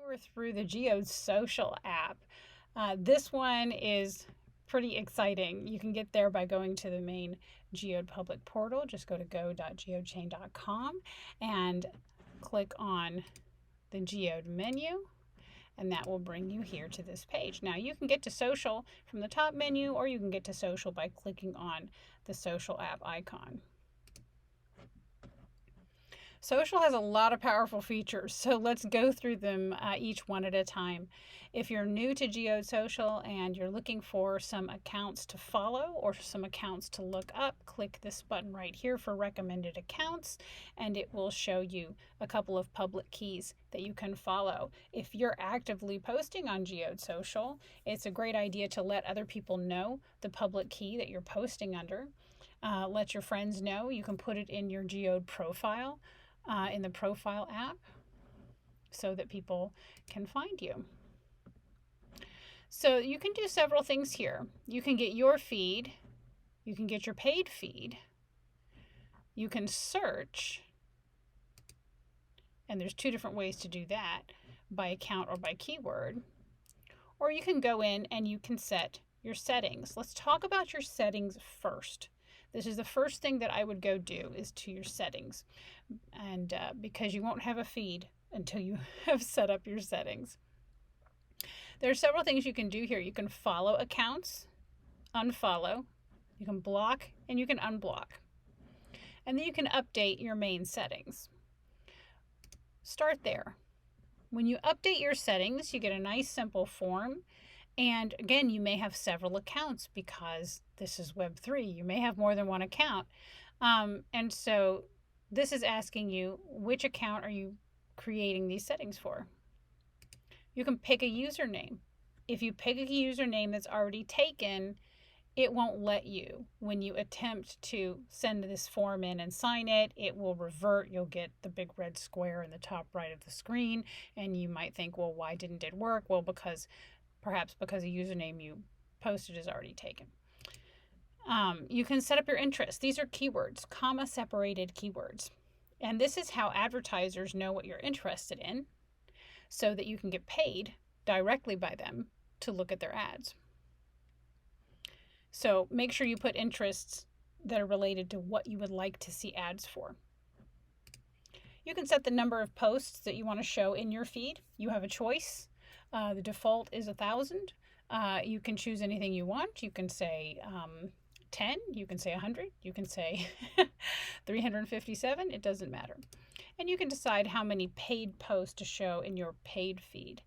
tour through the Geode social app. This one is pretty exciting. You can get there by going to the main Geode public portal. Just go to go.geodechain.com and click on the Geode menu, and that will bring you here to this page. Now you can get to social from the top menu, or you can get to social by clicking on the social app icon. Social has a lot of powerful features, so let's go through them each one at a time. If you're new to Geode Social and you're looking for some accounts to follow or some accounts to look up, click this button right here for recommended accounts, and it will show you a couple of public keys that you can follow. If you're actively posting on Geode Social, it's a great idea to let other people know the public key that you're posting under. Let your friends know. You can put it in your Geode profile. In the profile app so that people can find you. So you can do several things here. You can get your feed, you can get your paid feed, you can search, and there's two different ways to do that, by account or by keyword, or you can go in and you can set your settings. Let's talk about your settings first. This is the first thing that I would go do, is to your settings, and because you won't have a feed until you have set up your settings. There are several things you can do here. You can follow accounts, unfollow, you can block, and you can unblock. And then you can update your main settings. Start there. When you update your settings, you get a nice simple form. And again, you may have several accounts because this is Web3. You may have more than one account. And so this is asking you, which account are you creating these settings for? You can pick a username. If you pick a username that's already taken, it won't let you. When you attempt to send this form in and sign it, it will revert. You'll get the big red square in the top right of the screen. And you might think, well, why didn't it work? Well, perhaps because a username you posted is already taken. You can set up your interests. These are keywords, comma separated keywords. And this is how advertisers know what you're interested in so that you can get paid directly by them to look at their ads. So make sure you put interests that are related to what you would like to see ads for. You can set the number of posts that you want to show in your feed. You have a choice. The default is 1,000. You can choose anything you want. You can say 10, you can say 100, you can say 357, it doesn't matter. And you can decide how many paid posts to show in your paid feed.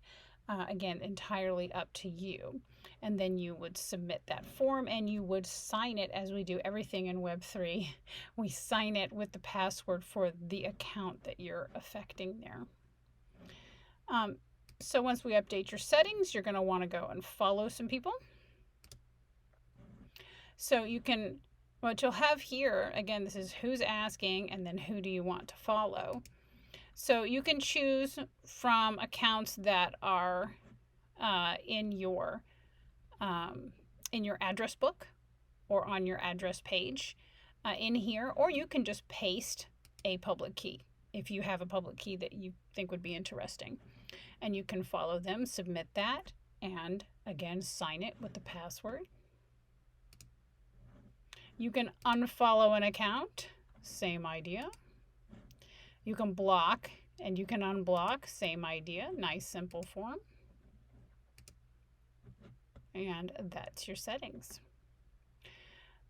Again, entirely up to you. And then you would submit that form and you would sign it, as we do everything in Web3. We sign it with the password for the account that you're affecting there. So once we update your settings, you're going to want to go and follow some people. So you can, what you'll have here, again, this is who's asking and then who do you want to follow. So you can choose from accounts that are in your address book or on your address page in here, or you can just paste a public key if you have a public key that you think would be interesting. And you can follow them, submit that, and again, sign it with the password. You can unfollow an account, same idea. You can block and you can unblock, same idea, nice simple form. And that's your settings.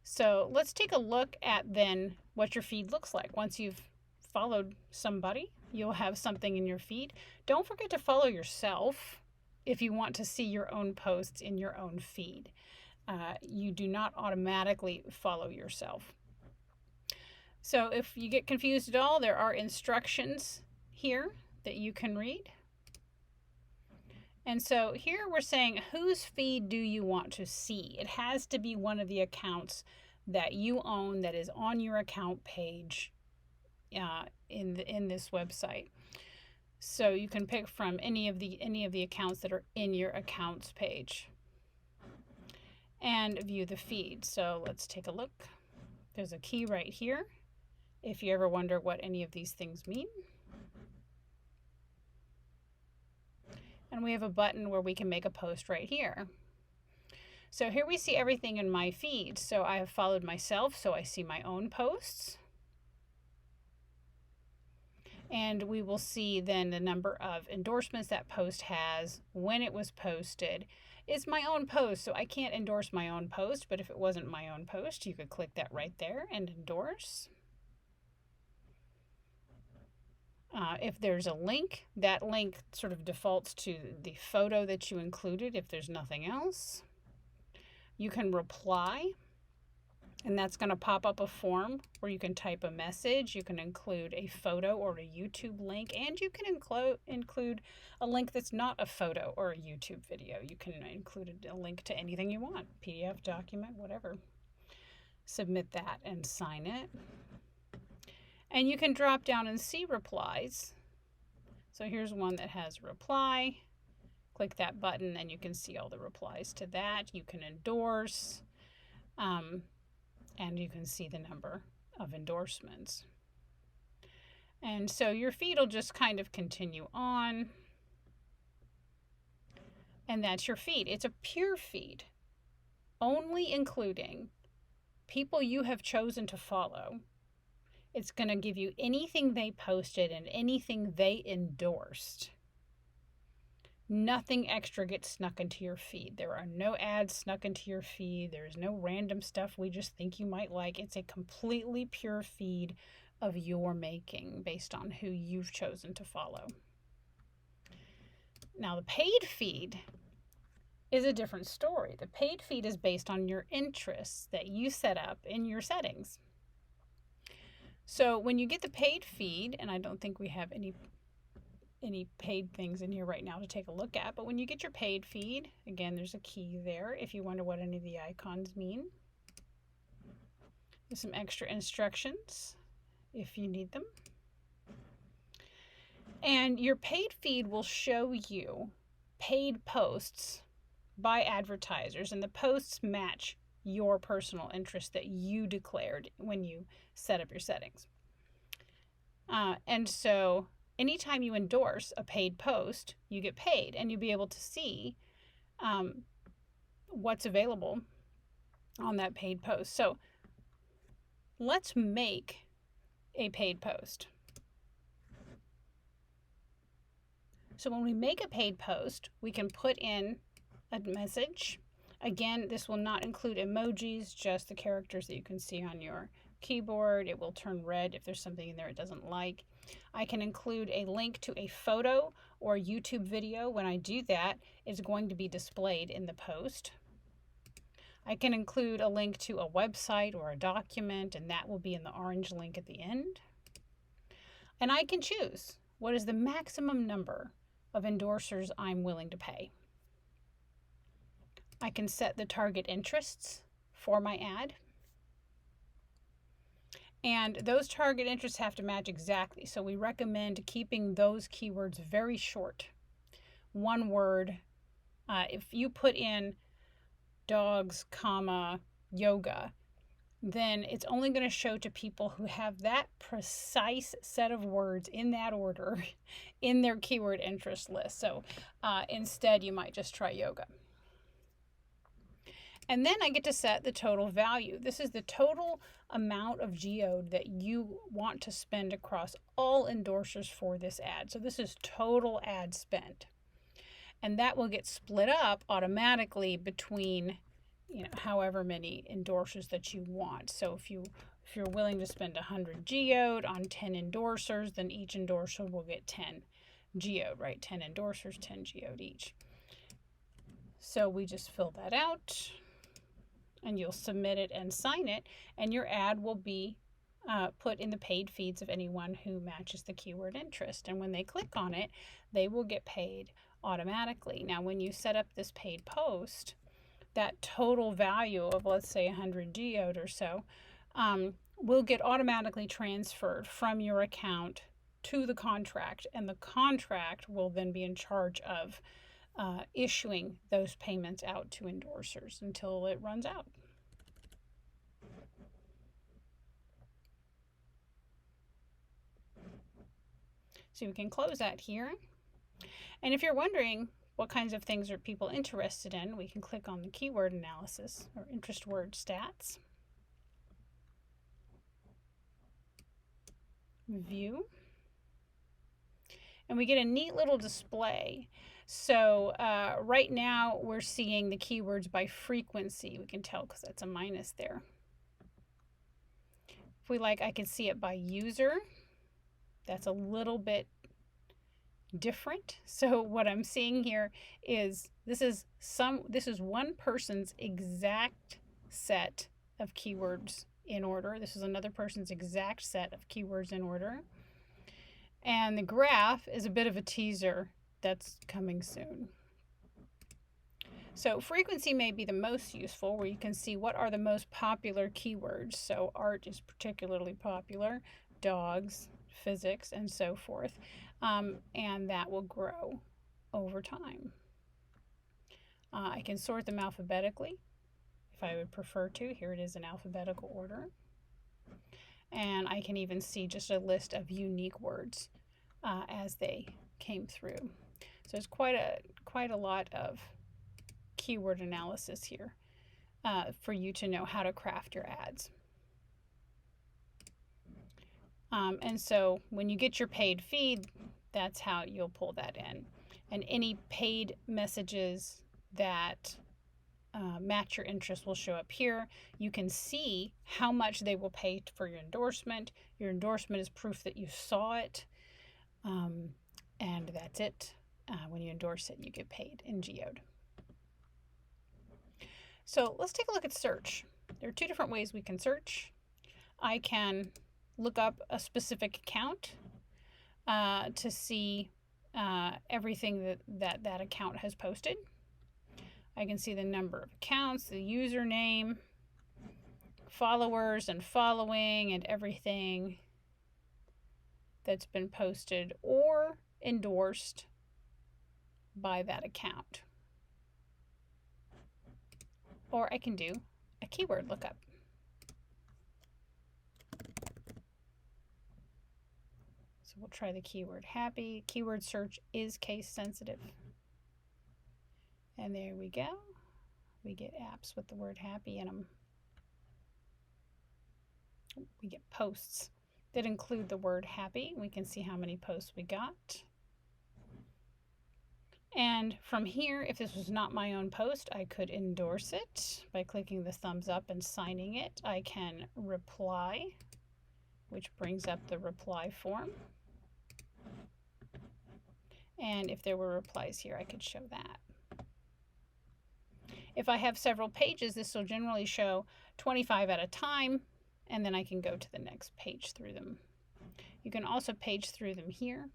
So let's take a look at then what your feed looks like. Once you've followed somebody, you'll have something in your feed. Don't forget to follow yourself if you want to see your own posts in your own feed. You do not automatically follow yourself. So if you get confused at all, there are instructions here that you can read. And so here we're saying, whose feed do you want to see? It has to be one of the accounts that you own that is on your account page in this website. So you can pick from any of the accounts that are in your accounts page and view the feed. So let's take a look. There's a key right here if you ever wonder what any of these things mean. And we have a button where we can make a post right here. So here we see everything in my feed. So I have followed myself, so I see my own posts. And we will see then the number of endorsements that post has, when it was posted. It's my own post, so I can't endorse my own post, but if it wasn't my own post, you could click that right there and endorse. If there's a link, that link sort of defaults to the photo that you included if there's nothing else. You can reply, and that's going to pop up a form where you can type a message. You can include a photo or a YouTube link, and you can include a link that's not a photo or a YouTube video. You can include a link to anything you want, PDF, document, whatever. Submit that and sign it. And you can drop down and see replies. So here's one that has reply. Click that button and you can see all the replies to that. You can endorse, and you can see the number of endorsements. And so your feed will just kind of continue on. And that's your feed. It's a pure feed, only including people you have chosen to follow. It's going to give you anything they posted and anything they endorsed. Nothing extra gets snuck into your feed. There are no ads snuck into your feed. There's no random stuff we just think you might like. It's a completely pure feed of your making based on who you've chosen to follow. Now, the paid feed is a different story. The paid feed is based on your interests that you set up in your settings. So when you get the paid feed, and I don't think we have any paid things in here right now to take a look at, but when you get your paid feed, again, there's a key there if you wonder what any of the icons mean. There's some extra instructions if you need them. And your paid feed will show you paid posts by advertisers, and the posts match your personal interest that you declared when you set up your settings. And so anytime you endorse a paid post, you get paid, and you'll be able to see what's available on that paid post. So let's make a paid post. So when we make a paid post, we can put in a message. Again, this will not include emojis, just the characters that you can see on your keyboard. It will turn red if there's something in there it doesn't like. I can include a link to a photo or a YouTube video. When I do that, it's going to be displayed in the post. I can include a link to a website or a document, and that will be in the orange link at the end. And I can choose what is the maximum number of endorsers I'm willing to pay. I can set the target interests for my ad. And those target interests have to match exactly. So we recommend keeping those keywords very short. One word. If you put in dogs, yoga, then it's only going to show to people who have that precise set of words in that order in their keyword interest list. So instead, you might just try yoga. And then I get to set the total value. This is the total amount of Geode that you want to spend across all endorsers for this ad. So this is total ad spend. And that will get split up automatically between, however many endorsers that you want. So if you're willing to spend 100 Geode on 10 endorsers, then each endorser will get 10 Geode, right? 10 endorsers, 10 Geode each. So we just fill that out, and you'll submit it and sign it, and your ad will be put in the paid feeds of anyone who matches the keyword interest. And when they click on it, they will get paid automatically. Now, when you set up this paid post, that total value of, let's say, 100 Geode or so, will get automatically transferred from your account to the contract, and the contract will then be in charge of issuing those payments out to endorsers until it runs out. So we can close that here. And if you're wondering, What kinds of things are people interested in? We can click on the keyword analysis or interest word stats. View. And we get a neat little display. So right now we're seeing the keywords by frequency. We can tell because that's a minus there. If we like, I can see it by user. That's a little bit different. So what I'm seeing here is this is one person's exact set of keywords in order. This is another person's exact set of keywords in order. And the graph is a bit of a teaser that's coming soon. So frequency may be the most useful, where you can see what are the most popular keywords. So art is particularly popular, dogs, physics, and so forth. And that will grow over time. I can sort them alphabetically if I would prefer to. Here it is in alphabetical order. And I can even see just a list of unique words as they came through. So it's quite a lot of keyword analysis here for you to know how to craft your ads. And so when you get your paid feed, that's how you'll pull that in. And any paid messages that match your interest will show up here. You can see how much they will pay for your endorsement. Your endorsement is proof that you saw it. And that's it. When you endorse it, you get paid in Geode. So let's take a look at search. There are two different ways we can search. I can look up a specific account to see everything that account has posted. I can see the number of accounts, the username, followers and following, and everything that's been posted or endorsed by that account. Or I can do a keyword lookup. So we'll try the keyword happy. Keyword search is case sensitive. And there we go. We get apps with the word happy in them. We get posts that include the word happy. We can see how many posts we got. And from here, if this was not my own post, I could endorse it by clicking the thumbs up and signing it. I can reply, which brings up the reply form. And if there were replies here, I could show that. If I have several pages, this will generally show 25 at a time, and then I can go to the next page through them. You can also page through them here.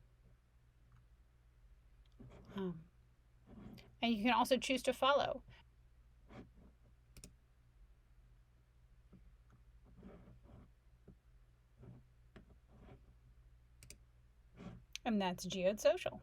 And you can also choose to follow. And that's Geode Social.